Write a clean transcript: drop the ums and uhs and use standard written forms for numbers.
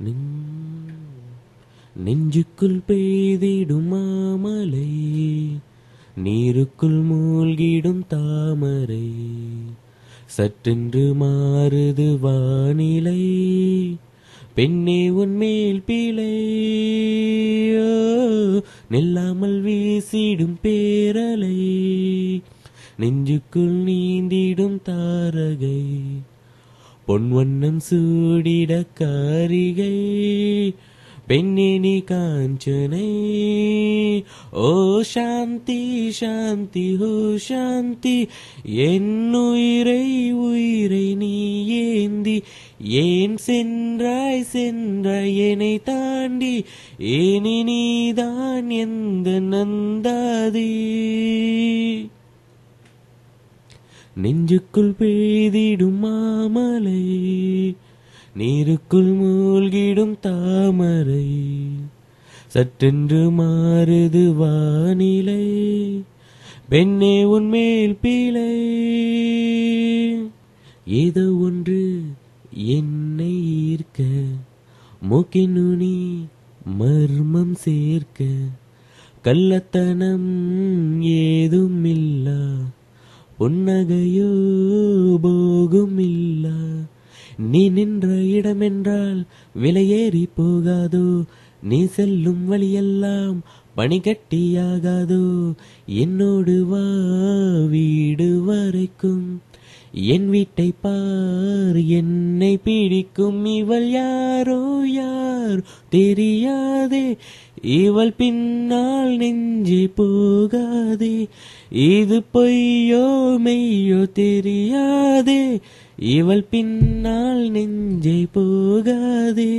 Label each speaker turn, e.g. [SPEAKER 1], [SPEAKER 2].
[SPEAKER 1] நெஞ்- நெஞ்சுக்குள் பெய்திடும் மாமலை, நீருக்குள் மூழ்கிடும் தாமரை, சற்றென்று மாறுது வானிலை, பெண்ணே உன்மேல் பிழை. ஓ, நில்லாமல் வீசிடும் பேரலை, நெஞ்சுக்குள் நீந்திடும் தாரகை, பொன்வண்ணம் சூடிட காரிகை, பெண்ணே நீ காஞ்சனை. ஓ சாந்தி சாந்தி ஓ சாந்தி, என் உயிரை உயிரை நீ ஏந்தி, ஏன் சென்றாய் சென்றாய் என்னை தாண்டி, ஏனி நீதான் எந்த நந்தாதி. நெஞ்சுக்குள் பெய்திடும் மாமலை, நீருக்குள் மூழ்கிடும் தாமரை, சற்றென்று மாறுது வானிலை, பெண்ணே உன்மேல் பிழை. ஏதோ ஒன்று என்னை ஈர்க்க, மூக்கின் நுனி மர்மம் சேர்க்க, கள்ளத்தனம் ஏதும் இல்லா, புன்னகையோ போகும் இல்லா. நீ நின்ற இடமென்றால் விலையேறி போகாதோ, நீ செல்லும் வழியெல்லாம் பனிகட்டியாகாதோ. என்னோடு வா வீடு வரைக்கும், என் வீட்டை பார் என்னை பிடிக்கும். இவள் யாரோ யார் தெரியாதே, இவள் பின்னால் நெஞ்சே போகாதே, இது பொய்யோ மெய்யோ தெரியாதே, இவள் பின்னால் நெஞ்சே போகாதே.